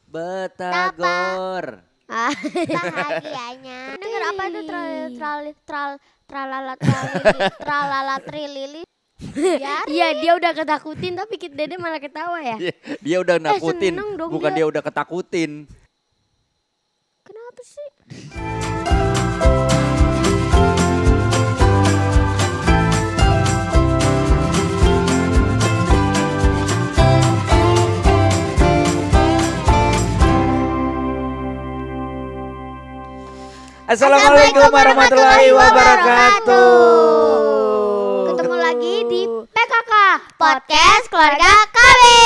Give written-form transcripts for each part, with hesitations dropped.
Betagor. Bahagianya. Dengar apa tuh tralala tralili tralala trilili. Iya dia udah ketakutin tapi Dede malah ketawa ya. Dia udah nakutin, seneng dong bukan dia. dia udah ketakutin. Kenapa sih? Assalamualaikum warahmatullahi wabarakatuh. Ketemu lagi di PKK Podcast keluarga kami.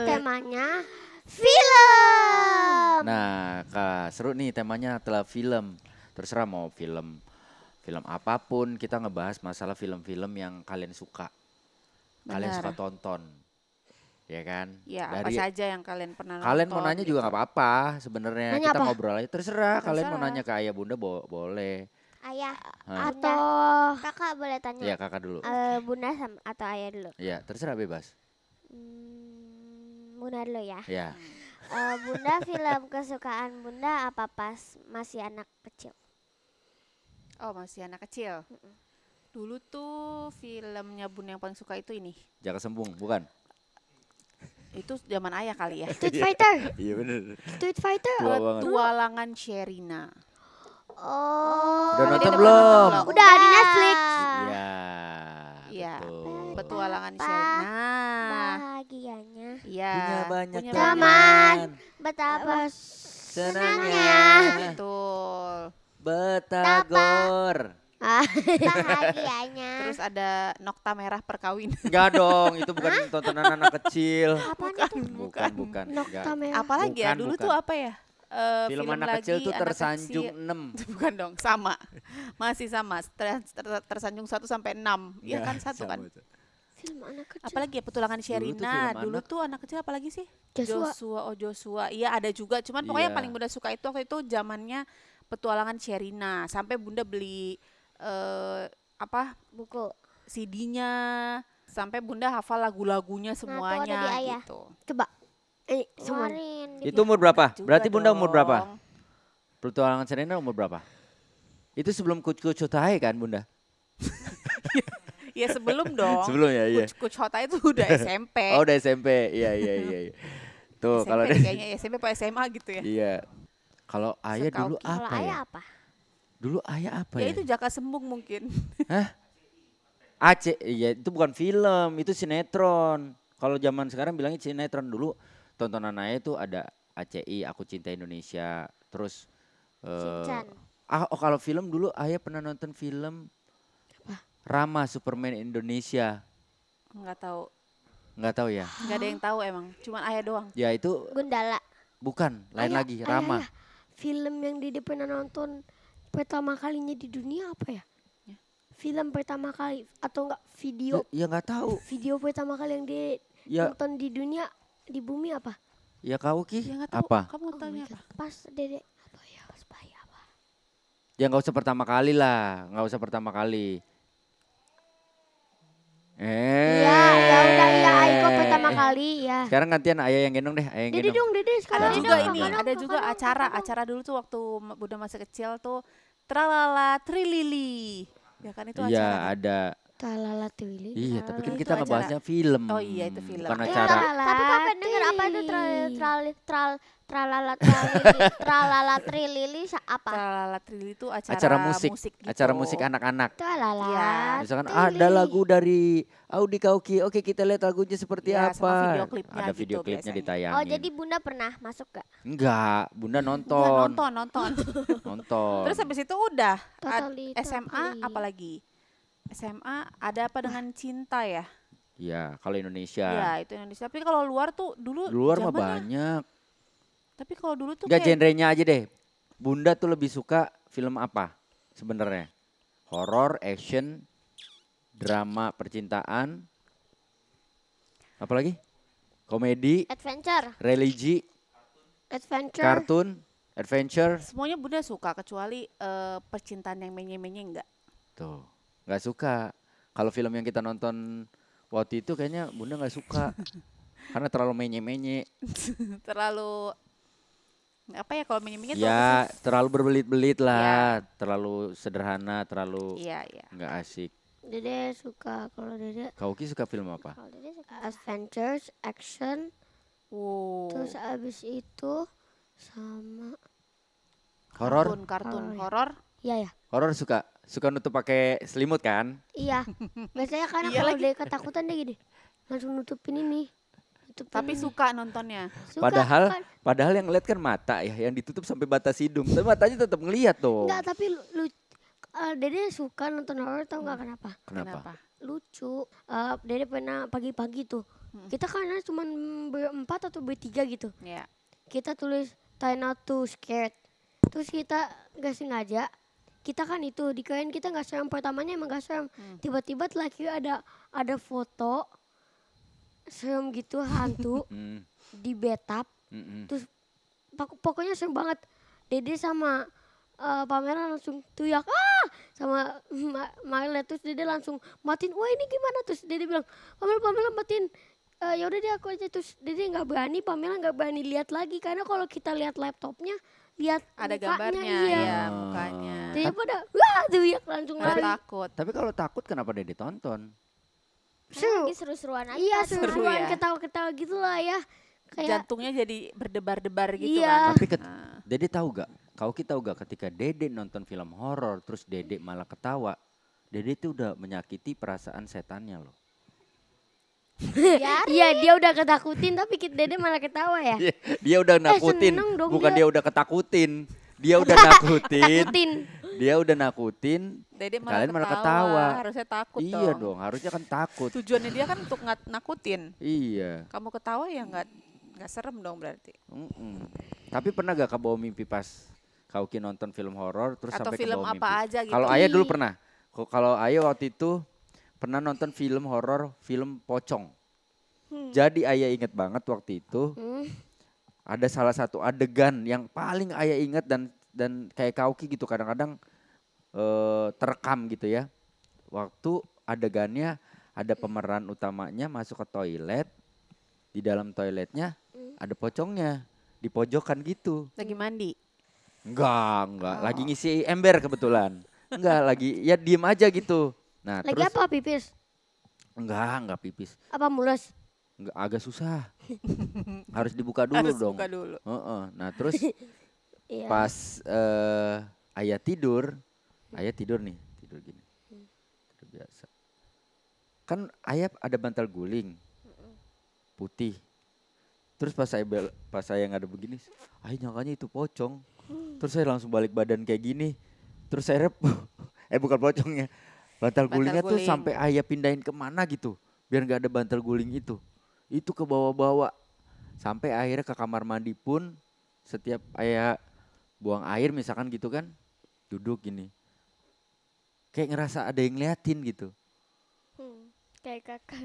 Temanya film. Nah, Kak, seru nih temanya adalah film. Terserah mau film apapun, kita ngebahas masalah film-film yang kalian suka. Kalian Benar. suka tonton. Ya kan? Ya, apa saja yang kalian pernah nonton. Kalian mau nanya gitu. juga nggak apa-apa sebenarnya. Nanya Kita apa? ngobrol aja terserah. Kalian mau Terserah. nanya ke ayah bunda boleh. Ayah Hah? atau kakak boleh tanya. Ya kakak dulu. Bunda sama atau ayah dulu. Ya terserah bebas. Bunda dulu ya. Ya. Bunda film kesukaan Bunda apa pas masih anak kecil? Oh, masih anak kecil. Dulu tuh filmnya Bun yang paling suka itu ini. Jaka Sembung, bukan? Itu zaman ayah kali ya. Street Fighter. Iya bener. Street Fighter. Tua banget. Petualangan Sherina. Oh. Udah Jadi nonton udah belum? nonton Udah di Netflix. Iya. Iya. Betul. Petualangan Betapa Sherina. Bahagianya. Iya. Punya banyak punya teman. Betapa Senangnya. Betul. Betagor. bahagianya. Terus ada Nokta Merah Perkawinan. Enggak dong, itu bukan tontonan anak kecil. Apaan itu? Bukan. Nokta Enggak. Merah. Apalagi ya Bukan, dulu bukan. tuh apa ya? Film anak lagi, kecil tuh anak tersanjung kecil. 6. Bukan dong, sama. Masih sama. Tersanjung 1 sampai 6. Iya kan satu kan. Film anak kecil. Apalagi ya Petualangan Sherina. film Dulu anak. tuh anak kecil apalagi sih? Joshua. Joshua. Iya ada juga. Cuman pokoknya Iya. yang paling Bunda suka itu waktu itu zamannya Petualangan Sherina. Sampai Bunda beli Buku. CD-nya. Sampai Bunda hafal lagu-lagunya semuanya di ayah. gitu. Coba. Semua. Kemarin Itu umur berapa? Juga Berarti Bunda umur berapa? dong. Petualangan Serena umur berapa? Itu sebelum Kucu Tahe kan Bunda? Ya sebelum dong. Sebelum ya, iya. Coach Hota itu udah SMP. Oh udah SMP, iya. Tuh SMP kalau deh kayaknya SMP apa SMA gitu ya. iya. Kalau ayah dulu Sekauki. Kalau apa ya? ayah apa? Dulu ayah apa Ya ya? itu Jaka Sembung mungkin. Hah? Aceh, iya itu bukan film, itu sinetron. Kalau zaman sekarang bilangnya sinetron. Dulu tontonan ayah itu ada ACI, Aku Cinta Indonesia. Terus Shinchan. kalau film dulu ayah pernah nonton film Rama Superman Indonesia. Enggak tahu. Nggak tahu ya? Enggak ada yang tahu emang. Cuman ayah doang. Ya itu Gundala. bukan, lain Ayah, lagi, ayah, Rama. ayah. Film yang Dede pernah nonton pertama kalinya di dunia apa ya? Ya. Film pertama kali atau enggak video Ya nggak tahu. video pertama kali yang dia Ya nonton di dunia di bumi apa? ya kau Ki, Ya enggak tahu. apa? Kamu tanya apa? Pas Dede apa ya? Pas bayi apa? Ya nggak usah pertama kali lah, nggak usah pertama kali. Iya, ya udah ya Aiko pertama kali ya. Sekarang gantian ayah yang gendong deh, ayah yang Dede gendong. dong, Dede Ada sekarang. juga dong, ini, kakak ada dong, juga kakak dong, acara kakak dong. acara dulu tuh waktu Bunda masih kecil tuh Tralala Trilili. Ya kan itu Iya acara. kan? ada. Talala Twili. Iya tapi kan Itu kita acara. ngebahasnya film. Oh iya, itu film. Bukan Iya, acara. Tapi kapan denger apa itu tralala trilili tralala trilili apa? Tralala Trilili itu Acara musik, gitu. acara musik anak-anak. Talala. Iya. Misalkan ada lagu dari Audi Kauki, oke kita lihat lagunya seperti Iya, apa. sama video klipnya Ada gitu video klipnya biasanya. ditayangin. Oh jadi Bunda pernah masuk gak? Enggak, Bunda Enggak, nonton. nonton. Nonton. Terus habis itu udah Totally, SMA totally. apalagi? SMA ada apa dengan cinta ya? Iya, kalau Indonesia. Iya, itu Indonesia. Tapi kalau luar tuh dulu Luar mah zamannya- banyak. Tapi kalau dulu tuh Enggak kayak genrenya aja deh. Bunda tuh lebih suka film apa sebenarnya? Horor, action, drama, percintaan. Apalagi? Komedi, Adventure. religi, Adventure. kartun, adventure. semuanya Bunda suka kecuali percintaan yang menye-menye enggak. Tuh, nggak suka. Kalau film yang kita nonton waktu itu kayaknya Bunda nggak suka. Karena terlalu menye-menye. Terlalu apa ya kalau minyak-minyak tuh apa Ya, sih? terlalu berbelit-belit lah, Ya. terlalu sederhana, terlalu Iya, iya. nggak asik. Dede suka, kalau Dede Kauki suka film apa? Kalau Dede suka adventures, action, Wow. terus abis itu sama Horor? Kartun Horor ya. horor. iya ya. Horor suka nutup pakai selimut kan? Iya. Biasanya karena Iya kalau lagi. dia ketakutan dia gini, langsung nutupin ini. Nutupin Tapi ini. suka nontonnya. Suka, Padahal kan. padahal yang ngeliat kan mata ya, yang ditutup sampai batas hidung. Tapi matanya tetap ngeliat dong. Enggak, tapi Dede suka nonton horor, tau nggak kenapa? Kenapa? Lucu. Dede pernah pagi-pagi tuh. Kita karena cuma berempat atau bertiga gitu. Ya. Kita tulis try not to scared. Terus kita nggak sengaja. Kita kan itu dikirain kita nggak serem, pertamanya emang nggak serem. Tiba-tiba terakhir ada foto serem gitu, hantu Hmm, di bathtub. mm-mm. Terus pokoknya serem banget. Dede sama Pamela langsung teriak sama Marla, terus Dede langsung matiin. Wah, ini gimana? Terus Dede bilang, Pamela matiin. Ya udah deh aku aja. Terus Dede nggak berani, Pamela nggak berani lihat lagi karena kalau kita lihat laptopnya, lihat Ada mukanya, gambarnya iya. ya mukanya. Dede pada wah teriak langsung Nggak lari. takut. Tapi kalau takut kenapa dia ditonton? Seru. lagi seru-seruan aja. Iya, pas seru seru-seruan, ya. ketawa-ketawa gitu lah ya. Kayak Jantungnya jadi berdebar-debar gitu Iya. kan. Tapi Nah. Dede tahu gak? Kauki tahu gak ketika Dede nonton film horor terus Dede malah ketawa, Dede itu udah menyakiti perasaan setannya loh. iya, dia udah ketakutin tapi Dede malah ketawa ya. Dia udah nakutin, seneng dong bukan dia. dia udah ketakutin. Dia udah nakutin. Takutin. Dia udah nakutin. Dede Kalian malah malah ketawa. ketawa. Harusnya takut Iya dong, harusnya kan takut. Tujuannya dia kan untuk nakutin. Iya. Kamu ketawa ya nggak serem dong berarti. Mm-mm. Tapi pernah gak kebawa mimpi pas Kauki nonton film horor terus Atau sampai film kebawa apa mimpi? aja gitu. Kalau Ayah dulu pernah. Kalau Ayah waktu itu pernah nonton film horor, film pocong. Jadi Ayah inget banget waktu itu ada salah satu adegan yang paling Ayah inget dan kayak Kauki gitu kadang-kadang terekam gitu ya. Waktu adegannya ada pemeran utamanya masuk ke toilet, di dalam toiletnya ada pocongnya di pojokan gitu. Lagi mandi. Enggak, lagi ngisi ember kebetulan. Enggak, lagi ya diem aja gitu. Nah, Lagi terus apa pipis? enggak pipis. Apa mulus? Enggak, agak susah. Harus dibuka dulu Harus dong. buka dulu. Heeh. Nah, terus Iya. pas Ayah tidur nih, tidur gini. Tidur biasa. Kan Ayah ada bantal guling. Putih. Terus pas saya ngadep begini, Ayah nyangkanya itu pocong. Terus saya langsung balik badan kayak gini. Terus saya bukan pocongnya. Bantal gulingnya tuh guling. sampai Ayah pindahin kemana gitu. Biar nggak ada bantal guling itu. Itu ke bawah-bawah. Sampai akhirnya ke kamar mandi pun setiap Ayah buang air misalkan gitu kan. Duduk gini. Kayak ngerasa ada yang ngeliatin gitu. Kayak kakak.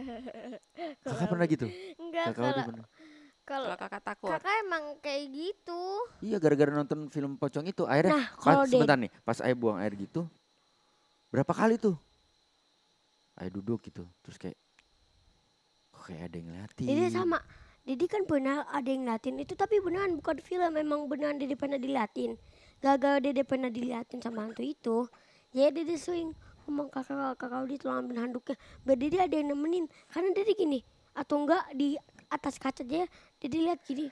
Kakak pernah gitu? Enggak, Kakak udah pernah. kalau Kalau kakak takut. kakak emang kayak gitu. Iya gara-gara nonton film pocong itu akhirnya Nah, kalau sebentar nih pas Ayah buang air gitu berapa kali tuh Ayah duduk gitu terus kayak kok kayak ada yang ngeliatin. Dede sama. Dede kan pernah ada yang ngeliatin itu, tapi beneran bukan film, emang beneran Dede pernah diliatin. Gara-gara Dede pernah diliatin sama hantu itu, ya Dede sering ngomong kakak udah tolong ambil handuknya. Biar Dede ada yang nemenin, karena Dede gini, atau enggak di atas kaca aja Dede lihat gini.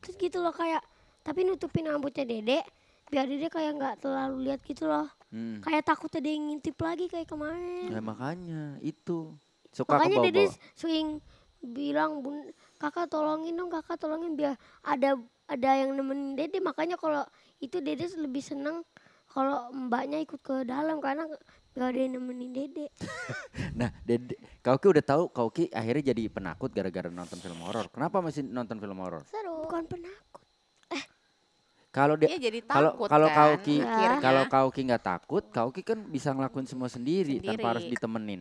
Terus gitu loh kayak, tapi nutupin rambutnya Dede, biar Dede kayak nggak terlalu lihat gitu loh. Kayak takut ada yang ngintip lagi kayak kemarin. Ya makanya itu suka Makanya ke Dede bawah-bawah. sering bilang, kakak tolongin dong, kakak tolongin biar ada yang nemenin Dede. Makanya kalau itu Dede lebih seneng kalau mbaknya ikut ke dalam karena gak ada yang nemenin Dede. Nah, Kauki udah tahu Kauki akhirnya jadi penakut gara-gara nonton film horor. Kenapa masih nonton film horor? Seru. Bukan penakut. Kalau dia Iya jadi kalau takut kalau kan, Kauki akhirnya. kalau Kauki nggak takut, Kauki kan bisa ngelakuin semua sendiri tanpa harus Sendiri. ditemenin.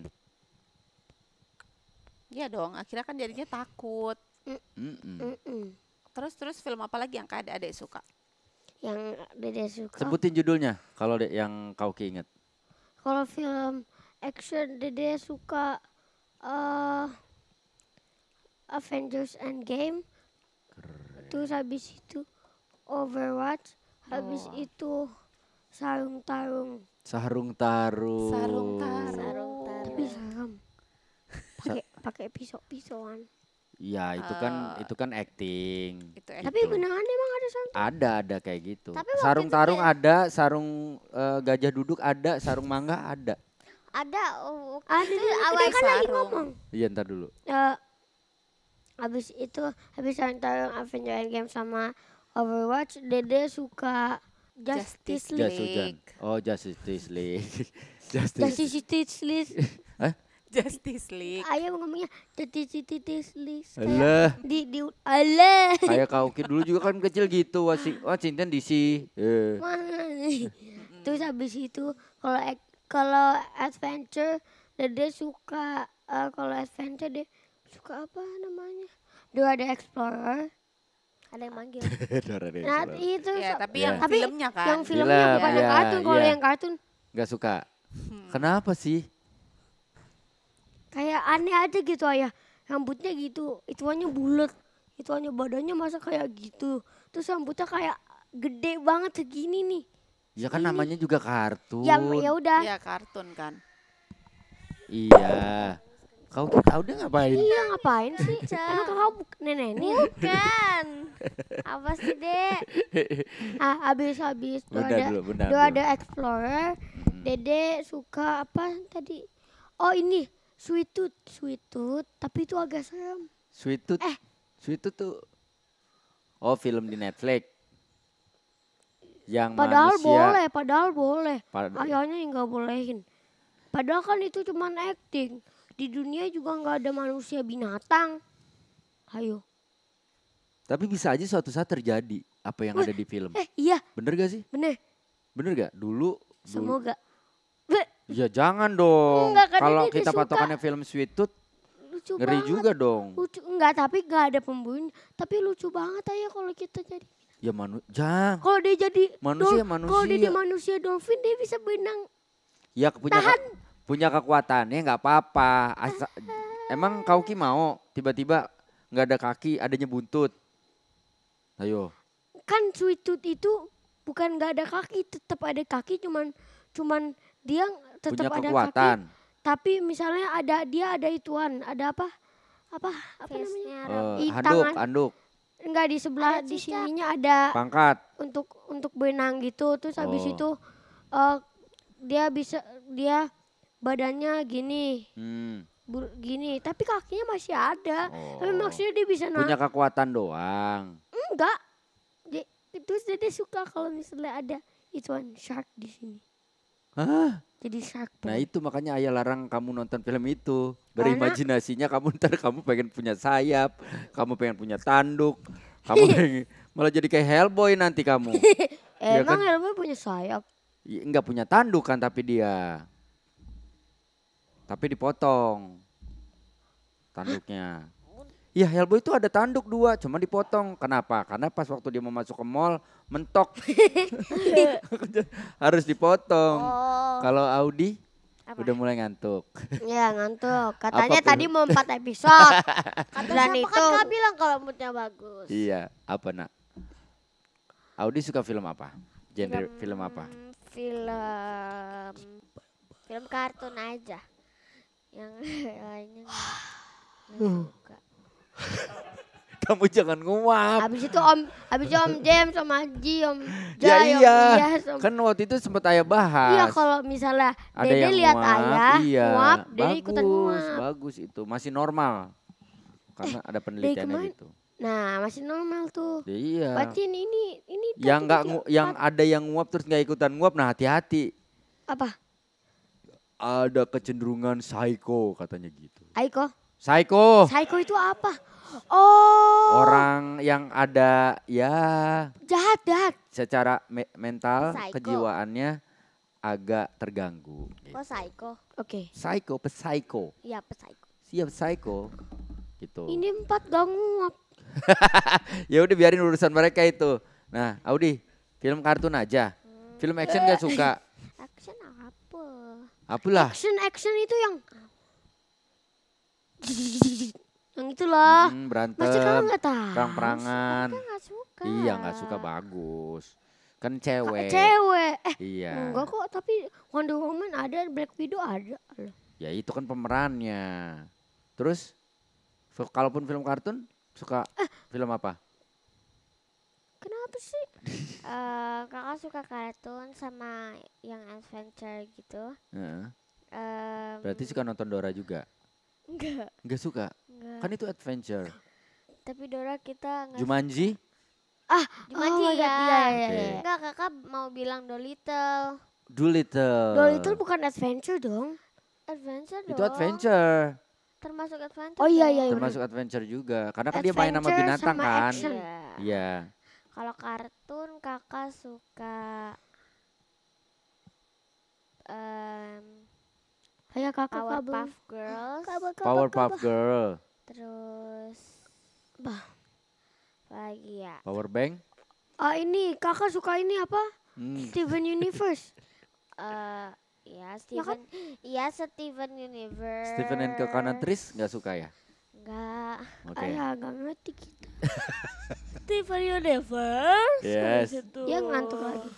Iya dong, akhirnya kan jadinya takut. Mm-mm. Terus film apa lagi yang kak adik suka? Yang Dede suka. Sebutin judulnya kalau yang Kauki inget. Kalau film action Dede suka Avengers Endgame. Terus habis itu Overwatch. Habis itu Sarung Tarung. Sarung Tarung. Sarung Tarung. Sarung Tapi tarung. serem. Pakai pisau-pisauan. Ya itu kan acting. Itu Tapi beneran emang ada sarung. Ada kayak gitu. Tapi waktu Sarung itu tarung kayak- ada, sarung gajah duduk ada, sarung mangga ada. Ada. Ada itu nih, awal kita kan lagi sarung. ngomong. Iya ntar dulu. Habis itu habis Sarung Tarung Avengers Endgame sama Overwatch, Dede suka Justice Justice League. Jas hujan. Oh Justice League. Justice League. Justice League. Ayah ngomongnya Justice League. Alah, Di Allah. kayak Kauki dulu juga kan kecil gitu. Washington DC. Mana nih? Terus habis itu kalau adventure Dede suka kalau adventure dia suka apa namanya? Dora the Explorer. Ada yang manggil. Nah itu Ya, tapi Ya. yang Tapi filmnya kan. yang filmnya Film, bukan yang iya, kartun. Kalau iya. yang kartun Gak suka. Kenapa sih? kayak aneh aja gitu ayah. Rambutnya gitu, ituannya bulat, ituannya badannya masa kayak gitu. Terus rambutnya kayak gede banget segini nih. Ya kan namanya juga kartun. Ya udah. Ya kartun kan. Iya. Kau kita udah ngapain? Iya ngapain sih? Emang kakak nenek nih? Bukan. Apa sih, Dek? Habis Benar dulu, benar Dora dulu. the Explorer. Dede suka apa tadi? Oh ini Sweet Tooth, tapi itu agak serem. Sweet Tooth. Sweet Tooth tuh. Oh film di Netflix. Yang Padahal manusia. boleh. Pad- Ayahnya yang nggak bolehin. Padahal kan itu cuma acting. Di dunia juga nggak ada manusia binatang. Ayo. Tapi bisa aja suatu saat terjadi apa yang ada di film. Iya Bener gak sih? bener. Bener gak? Dulu. Semoga. Ya jangan dong. Enggak, kan Kalau ini kita dia suka. patokannya film Sweet Tooth, Lucu ngeri banget. juga dong. Lucu enggak tapi nggak ada pembunuh. Tapi lucu banget aja kalau kita jadi. Ya jangan. Kalau dia jadi Manusia, Kalau dia jadi manusia. manusia dolphin dia bisa berenang. Ya punya kekuatannya nggak apa-apa. Emang Kauki mau tiba-tiba nggak ada kaki, adanya buntut. Ayo. Kan Sweet Tooth itu bukan nggak ada kaki, tetap ada kaki, cuman dia tetap Punya ada kekuatan. kaki. Tapi misalnya dia ada ituan, ada apa namanya? Face-nya Handuk, handuk, Enggak di sebelah Ada di cicak. sininya ada pangkat. untuk berenang gitu. Terus habis Oh. itu dia badannya gini, gini, tapi kakinya masih ada. Tapi Oh. maksudnya dia bisa Punya kekuatan doang. enggak. Terus dia suka kalau misalnya ada ituan shark di sini. Hah? Jadi shark. Nah boy. itu makanya ayah larang kamu nonton film itu. Karena- Berimajinasinya kamu ntar kamu pengen punya sayap, kamu pengen punya tanduk, kamu pengen, malah jadi kayak Hellboy nanti kamu. ya Emang kan? Hellboy punya sayap? Enggak punya tanduk kan tapi dia. Tapi dipotong tanduknya. Iya Hellboy itu ada tanduk 2, cuma dipotong. Kenapa? Karena pas waktu dia mau masuk ke mall mentok. Harus dipotong. Oh. Kalau Audi Apa? udah mulai ngantuk. Ya ngantuk. Katanya Apa, tadi mau 4 episode. Kata Dan siapa itu kan Kak bilang kalau moodnya bagus. Iya, apa nak? Audi suka film apa? Genre film apa? Film kartun aja. Yang lainnya nggak suka. Kamu jangan nguap. Habis itu Om James, Om Haji, Om Ya Jai, Om iya, Iyas, Om. kan waktu itu sempat ayah bahas. Iya kalau misalnya Ada Dede yang lihat nguap, ayah iya. nguap, Dede ikutan nguap. Bagus itu, masih normal. Karena ada penelitiannya kemarin- gitu. Nah masih normal tuh. Ya, iya. Berarti ini Yang tadi nggak dia yang empat. ada yang nguap terus nggak ikutan nguap, nah hati-hati. Apa? Ada kecenderungan psycho katanya gitu. Aiko? Psycho, Psycho itu apa? Oh, orang yang ada ya jahat. secara mental Psycho. kejiwaannya agak terganggu. gitu. Kok psycho? Oke. Psycho. Iya, psycho. Siap psycho. Gitu. Ini 4 gak nguap. Ya udah biarin urusan mereka itu. Nah, Audi, film kartun aja. Film action gak suka. Action apa? Apalah. Action itu yang Yang itulah. Berantem, Pasti kakak nggak tahu. perang-perangan. Kan nggak suka. Iya nggak suka bagus. Kan cewek. Cewek. Iya. Enggak kok, tapi Wonder Woman ada, Black Widow ada. Ya itu kan pemerannya. Terus kalaupun film kartun suka film apa? Kenapa sih? Kakak suka kartun sama yang adventure gitu. Heeh. Berarti Em, suka nonton Dora juga? Enggak. Enggak suka? Enggak. Kan itu adventure. Tapi Dora kita enggak. Jumanji? Jumanji Oh my God, ya. iya, iya, iya. Enggak, kakak mau bilang Dolittle. Doolittle. Dolittle bukan adventure dong. Adventure dong. Itu adventure. Termasuk adventure. Oh iya, dong. iya. Termasuk adventure juga. Karena kan dia main sama Adventure binatang sama kan. action. Iya. Iya. Kalau kartun kakak suka Kayak kakak Powerpuff Girls. Powerpuff Girl. Terus Bah. apa lagi ya? Power Bank. Ini kakak suka ini apa? Steven Universe. Ya Steven, iya Steven Universe. Steven and Canatrice nggak suka ya? Enggak. Oke. Ayah agak ngerti kita. Steven Universe. Yes. Dia ngantuk lagi.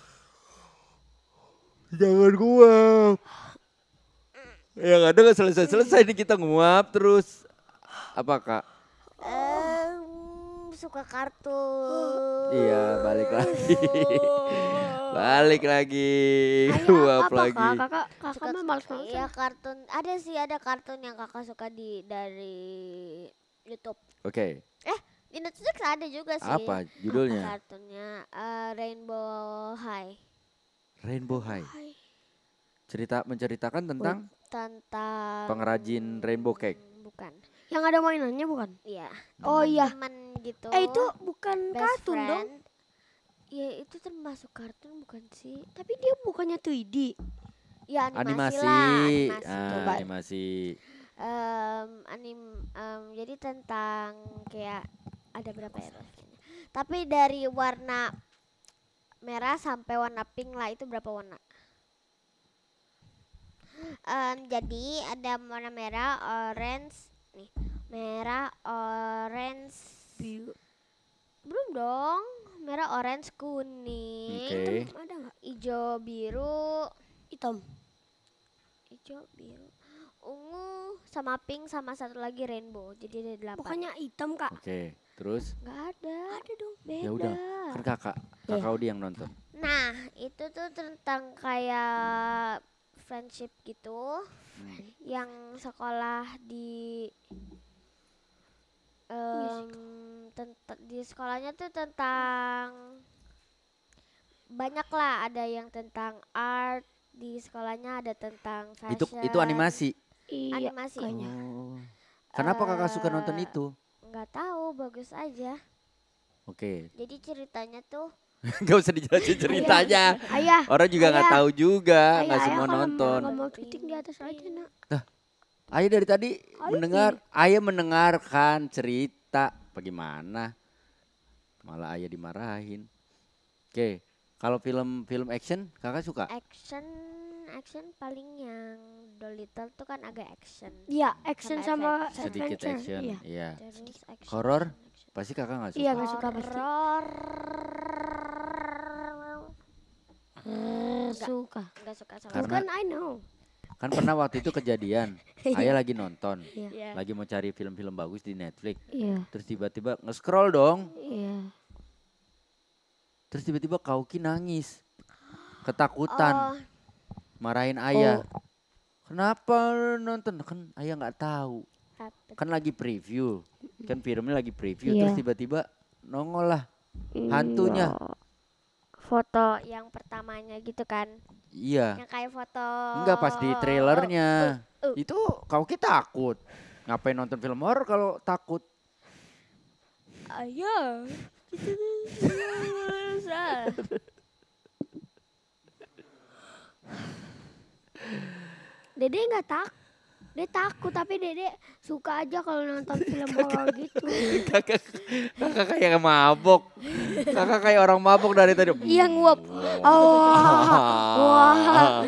Jangan nguap. Yang ada nggak selesai-selesai nih kita nguap terus. Apa kak? Suka kartun. Iya balik lagi. Balik lagi. Ayah Nguap apa lagi. kak? Kakak mah males banget. Iya kartun. Ada kartun yang kakak suka dari YouTube. Oke. Di Netflix ada juga sih. Apa judulnya? Kartunnya Rainbow High. Rainbow High. Menceritakan tentang Tentang pengrajin rainbow cake. Bukan. Yang ada mainannya bukan? Iya. Oh iya. Teman gitu. Itu bukan best kartun dong. friend. Ya itu termasuk kartun bukan sih? Tapi dia bukannya 3D. Ya animasi, Animasi. lah. Animasi. Coba. Animasi. Jadi tentang kayak ada berapa ya rasanya? Tapi dari warna merah sampai warna pink lah, itu berapa warna? Jadi ada warna merah, orange, nih merah, orange, belum dong, merah, orange, kuning, Oke. Ada nggak? hijau, biru, Hitam. hijau, biru, ungu, sama pink, sama satu lagi rainbow. Jadi ada 8. Pokoknya hitam kak. Oke. Terus? Nggak ada. Ada dong. Beda. Ya udah. Kan kakak Udi yang nonton. Nah, itu tuh tentang kayak friendship gitu, yang sekolah di di sekolahnya tuh tentang banyak lah, ada yang tentang art, di sekolahnya ada tentang fashion. Itu animasi. Iya. Animasi. kayaknya. Oh. Kenapa kakak suka nonton itu? Nggak tahu, bagus aja. Oke. Jadi ceritanya tuh Gak usah dijelasin ceritanya. Ayah. Orang juga nggak Ayah. tahu juga, nggak Ayah, semua kalau nonton. Kalau mau titik di atas aja nak. Ayah dari tadi ayah mendengarkan cerita. Bagaimana? Malah ayah dimarahin. Oke, kalau film action kakak suka? action paling yang Dolittle tuh kan agak action. Iya, action Sama sama Sedikit adventure. action, Iya. iya. Terus action. Horor? Pasti kakak nggak suka. Iya nggak suka pasti. Horor. Suka. Enggak suka sama. Karena- Bukan I know. Kan pernah waktu itu kejadian, ayah lagi nonton, Iya. lagi mau cari film-film bagus di Netflix, Iya. terus tiba-tiba nge-scroll dong, Iya. terus tiba-tiba Kauki nangis, ketakutan, Oh, marahin ayah. Kenapa lu nonton? Kan ayah nggak tahu, apa kan lagi preview, kan filmnya lagi preview, Iya. terus tiba-tiba nongol lah hantunya. foto yang pertamanya gitu kan. Iya, Yang kayak foto. enggak pas di trailernya, oh. itu Kauki takut. Ngapain nonton film horor kalau takut? Ayah. Dede nggak Dia takut tapi Dede suka aja kalau nonton film horor gitu. Kakak kayak mabok. Kakak kayak orang mabok dari tadi. Iya nguap. Wah.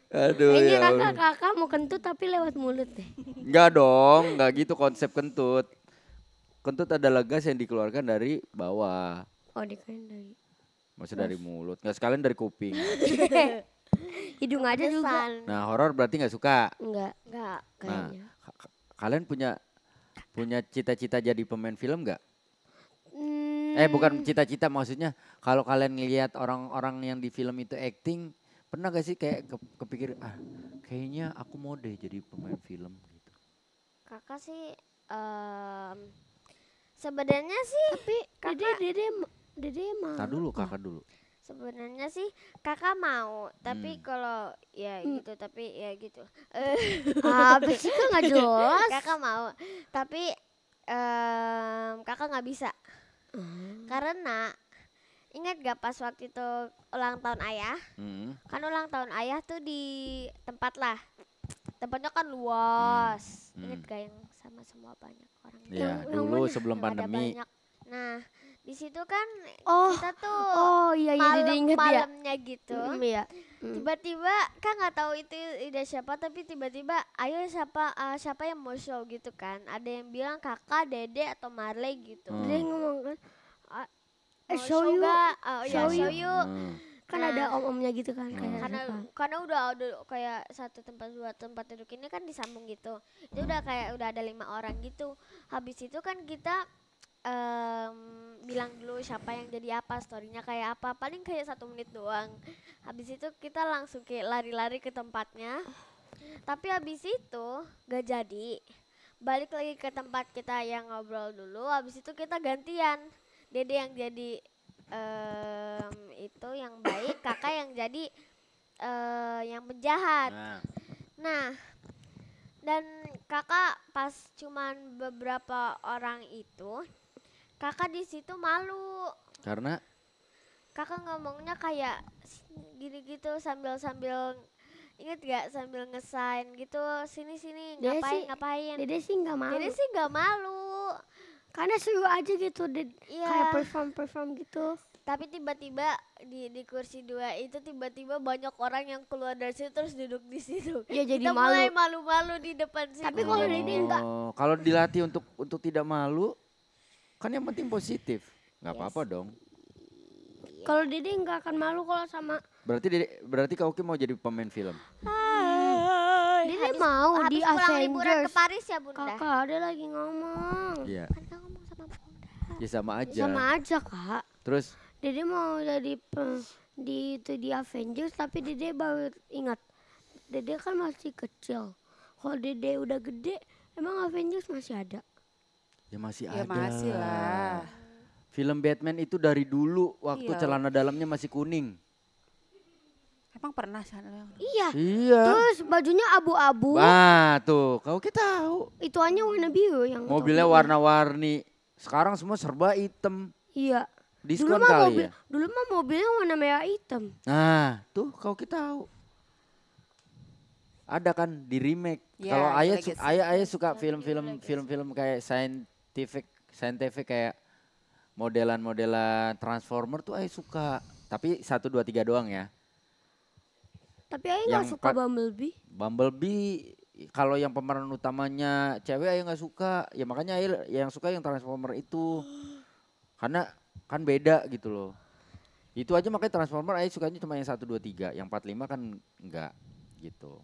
Aduh Ini ya. kakak mau kentut tapi lewat mulut deh. Enggak dong, enggak gitu konsep kentut. kentut adalah gas yang dikeluarkan dari bawah. Oh dikain dari Maksudnya dari mulut, nggak sekalian dari kuping. hidung aja juga. Pesan. Nah, horor berarti nggak suka. Enggak Enggak. kayaknya. Kalian punya cita-cita jadi pemain film nggak? Hmm, Bukan cita-cita, maksudnya kalau kalian ngelihat orang-orang yang di film itu acting, pernah gak sih kayak kepikir, kayaknya aku mau deh jadi pemain film gitu. Kakak sih sebenarnya sih tapi kakak dede mau. Tar dulu, kakak dulu. sebenarnya sih kakak mau, tapi kalau ya gitu, tapi ya gitu. Apa sih kok nggak jelas? Kakak mau, tapi kakak nggak bisa. Karena ingat gak pas waktu itu ulang tahun ayah? Kan ulang tahun ayah tuh di tempat lah. Tempatnya kan luas. Ingat gak yang sama semua banyak orang? Ya, yang dulu mana? sebelum Yang ada pandemi. banyak. Nah, di situ kan Oh, kita tuh oh iya dede inget ya. malamnya gitu. Iya. Tiba-tiba kan nggak tahu itu ide siapa, tapi tiba-tiba ayo siapa yang mau show gitu kan. Ada yang bilang kakak, dede atau Marley gitu. Dede ngomong kan, Mau show you. nggak? Oh, ya, Show show you. you. Kan Nah, ada om-omnya gitu kan kayak karena udah kayak satu tempat, dua tempat duduk ini kan disambung gitu. Itu udah kayak udah ada 5 orang gitu. Habis itu kan kita bilang dulu siapa yang jadi apa, storynya kayak apa, paling kayak 1 menit doang. Habis itu kita langsung kayak lari-lari ke tempatnya, tapi habis itu gak jadi, balik lagi ke tempat kita yang ngobrol dulu. Habis itu kita gantian, dede yang jadi itu yang baik, kakak yang jadi yang penjahat. Nah, dan kakak pas cuman beberapa orang itu, kakak di situ malu. Karena Kakak ngomongnya kayak gini gitu sambil inget gak, sambil ngesain gitu, sini Dede ngapain. Dede sih nggak mau. Dede sih gak malu. Karena seru aja gitu, Iya. kayak perform gitu. Tapi tiba-tiba di kursi 2 itu tiba-tiba banyak orang yang keluar dari situ terus duduk di situ. Ya jadi Kita malu. mulai malu-malu di depan situ. Tapi kalau Dede enggak. kalau dilatih untuk tidak malu, kan yang penting positif. Nggak apa-apa dong. Kalau Dede nggak akan malu kalau sama. Berarti Kak Oki mau jadi pemain film. Dede mau di habis pulang liburan ke Avengers. Paris ya Bunda. Kakak ada lagi ngomong. Iya. Kan Kak ngomong sama Bunda. Ya sama aja. Sama aja kak. Terus Dede mau jadi di Avengers, tapi Dede baru ingat Dede kan masih kecil. Kalau Dede udah gede, emang Avengers masih ada? ya masih Ya ada. masih lah. Film Batman itu dari dulu waktu Iya. celana dalamnya masih kuning. Emang pernah sana? Iya. Iya. Terus bajunya abu-abu, Tuh, Kak Oki tahu. itu hanya warna biru yang Mobilnya warna-warni. Sekarang semua serba hitam. Iya. Diskon kali ya. Dulu mah mobilnya warna merah hitam. Nah, tuh Kak Oki tahu. Ada kan di remake. Ya, Kalau di Ayah Legacy. Ayah suka film-film kayak scientific kayak modelan Transformer tuh Ayah suka. Tapi 1, 2, 3 doang ya. Tapi Ayah nggak Yang suka Bumblebee. Bumblebee kalau yang pemeran utamanya cewek Ayah nggak suka. Ya makanya Ayah yang suka yang Transformer itu. Karena kan beda gitu loh. Itu aja makanya Transformer Ayah sukanya cuma yang 1, 2, 3. Yang 4, 5 kan enggak gitu.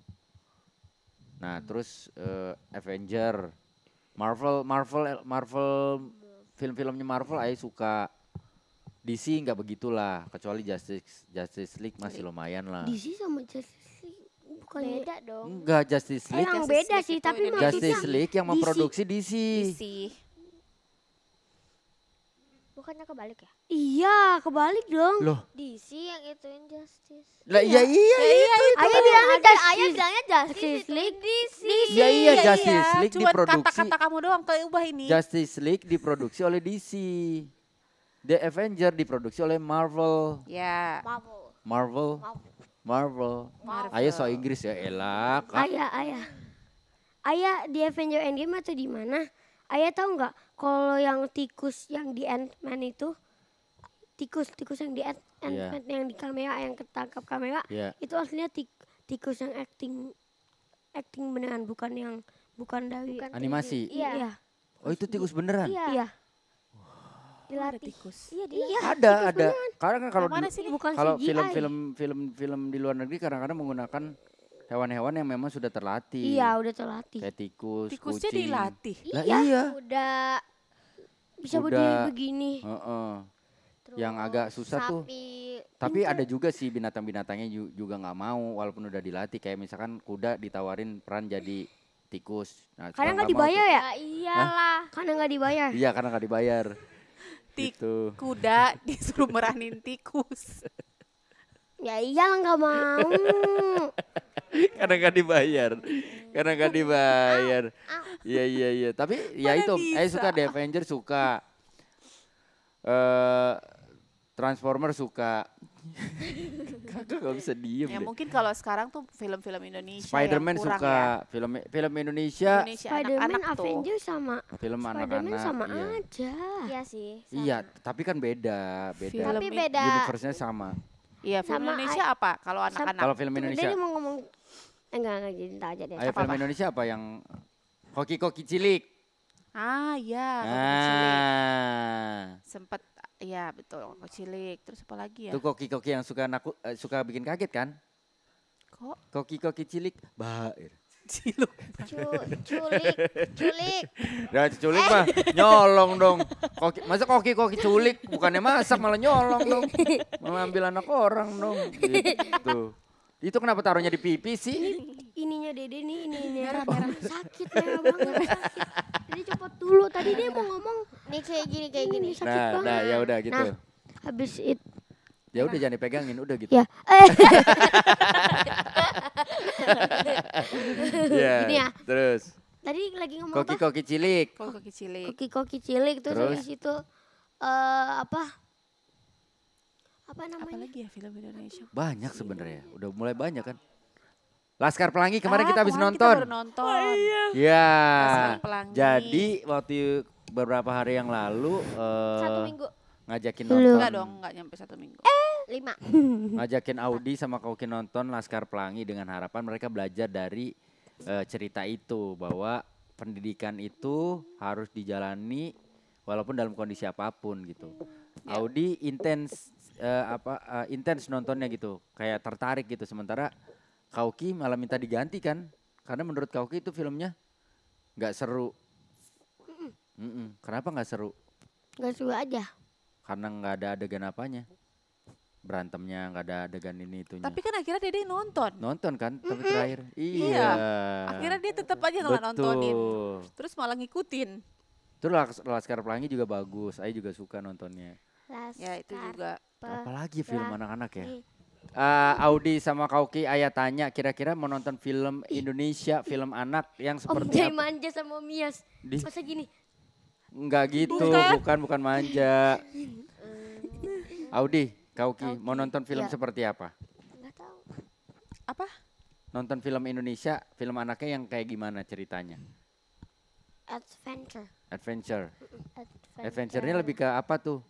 Nah terus Avenger, Marvel, film-filmnya Marvel Ayah suka. DC nggak begitulah, kecuali Justice League masih lumayan lah. DC sama Justice League bukannya Beda dong. Enggak, Justice League. emang Justice beda League sih, itu tapi ini maksudnya Justice League yang DC. memproduksi DC. Isi. Bukannya kebalik ya? Iya, kebalik dong. Loh, DC yang ituin Justice. lah iya itu. Ayah bilangnya Ayah bilangnya Justice Justice League. DC. Iya Justice League Cuman diproduksi. kata-kata kamu doang keubah ini. Justice League diproduksi oleh DC. The Avenger diproduksi oleh Marvel. Ya. Marvel. Marvel. Ayo so Inggris ya, elak. Ayah di Avenger Endgame atau di mana? Ayah tahu nggak kalau yang tikus yang di Ant-Man itu, tikus yang di Ant-Man yang di kamera, yang ketangkap kamera, itu aslinya tikus yang acting beneran, bukan dari Animasi. Iya. Oh itu tikus beneran? Iya. Iya. Ada Dilatih. tikus. Iya dia. Iya. Ada. Karena kan kalau Yang mana sih? Bukan kalau CGI. film di luar negeri kadang-kadang menggunakan hewan-hewan yang memang sudah terlatih. Iya, udah terlatih. Kayak tikus, Tikusnya kucing. dilatih. Lah iya. Udah. Bisa Kuda. berdiri begini. Heeh. Terus Yang agak susah tuh. sapi. Tapi ada juga sih binatang-binatangnya juga nggak mau walaupun udah dilatih. Kayak misalkan kuda ditawarin peran jadi tikus. Nah, Karena suka nggak mau dibayar tuh. ya? Ya iyalah. Karena nggak dibayar. Iya karena nggak dibayar. Gitu. Kuda disuruh meranin tikus. Ya iyalah nggak mau. Karena nggak dibayar. Karena nggak dibayar. Iya. Tapi ya Mana itu, bisa? suka The Avengers suka. Transformer suka. Kakak gak bisa diem Ya deh. mungkin kalau sekarang tuh film-film Indonesia Spider-Man yang kurang suka. ya. Film Indonesia. Indonesia Spider-Man, anak-anak tuh. Avengers sama Film Spider-Man anak-anak. sama Iya. aja. Iya sih. sama. Iya, tapi kan beda. Film Tapi ini- beda. Universe-nya sama. Iya, film Sama Indonesia apa? Kalau anak-anak. Kalau film Tunggu, Indonesia, Dia mau ngomong enggak jadi ntar aja deh. ayo film Indonesia apa yang koki-koki cilik? Ah, iya. Koki Cilik. Ah. Sempet, iya betul. Koki Cilik. Terus apa lagi ya? Itu koki-koki yang suka bikin kaget kan? Kok Koki-koki cilik, bair. Ciluk? Culik. Ya culik mah nyolong dong. Masa koki-koki culik bukannya masak malah nyolong dong. Mengambil anak orang dong. Gitu. Itu kenapa taruhnya di pipi sih? Ininya Dede nih, ini Merah, merah sakit merah banget sakit. Jadi cepet dulu. Tadi dia mau ngomong Nih kayak gini. ini sakit Nah, banget. ya udah gitu. Nah, habis itu Ya udah jangan dipegangin, udah gitu. ya. Iya. Gini ya. Terus Tadi lagi ngomong apa? koki-koki cilik. Koki Cilik. Koki-koki cilik terus Terus? habis itu apa Apa namanya? lagi ya film Indonesia? Banyak sebenarnya. Udah mulai banyak kan. Laskar Pelangi kemarin kita habis kemarin nonton. Kita baru nonton. Ya. Laskar Pelangi. Jadi waktu beberapa hari yang lalu 1 minggu. ngajakin Belum. nonton. Enggak dong, enggak nyampe 1 minggu. 5. Ngajakin Audi sama Koki nonton Laskar Pelangi dengan harapan mereka belajar dari cerita itu bahwa pendidikan itu harus dijalani walaupun dalam kondisi apapun gitu. Ya. Audi intens nontonnya gitu, kayak tertarik gitu. Sementara Kauki malah minta diganti kan, karena menurut Kauki itu filmnya nggak seru. Kenapa nggak seru? Gak suka aja. Karena nggak ada adegan apanya, berantemnya nggak ada adegan ini itunya. Tapi kan akhirnya Dede nonton. Nonton kan, tapi terakhir. Iya. Iya. Akhirnya dia tetap aja nggak nontonin. Betul. Terus malah ngikutin. Terus Laskar Pelangi juga bagus, Ayu juga suka nontonnya. Ya itu juga. Apalagi film Pelangi. anak-anak ya. Audi sama Kauki, Ayah tanya kira-kira mau nonton film Indonesia, film anak yang Om seperti Jai apa? manja sama Mias. Di- Masa gini? Enggak gitu, bukan manja. Audi, Kauki, mau nonton film Iya. seperti apa? Enggak tahu. Apa? Nonton film Indonesia, film anaknya yang kayak gimana ceritanya? Adventure. Adventure. Adventure-nya lebih ke apa tuh?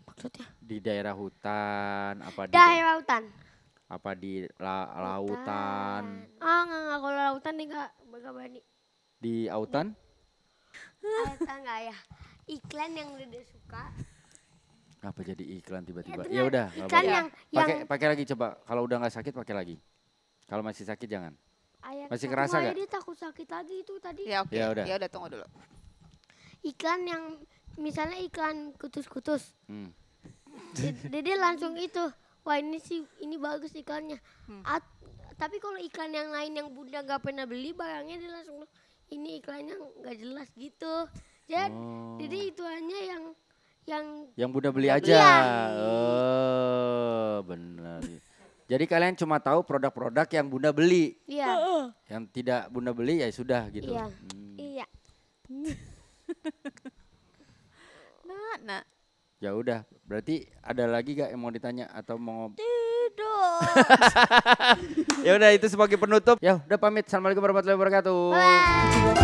Maksudnya? Di daerah hutan, apa di Daerah lautan. apa di lautan, Enggak kalau lautan nih enggak berani. di autan? Lautan enggak ya? Iklan yang udah suka. Apa jadi iklan tiba-tiba? Ya, Ya udah, nggak Iklan apa-apa. yang Pakai lagi coba. Kalau udah nggak sakit pakai lagi. Kalau masih sakit jangan. Masih kerasa Wah, nggak? dia takut sakit lagi itu tadi. Ya oke. Ya udah. Ya udah tunggu dulu. Iklan yang misalnya iklan kutus-kutus. Hmm. Dede langsung itu. Wah ini sih ini bagus iklannya. Tapi kalau iklan yang lain yang bunda nggak pernah beli barangnya dia langsung ini iklannya nggak jelas gitu. Jadi itu hanya Yang bunda beli Bunda aja. beli. Oh, benar. Jadi kalian cuma tahu produk-produk yang bunda beli. iya Yang tidak bunda beli ya sudah gitu. Iya. Iya. Nah. Ya udah, berarti ada lagi gak yang mau ditanya atau mau Tidur. Ya udah itu sebagai penutup. Ya udah pamit. Assalamualaikum warahmatullahi wabarakatuh. Bye.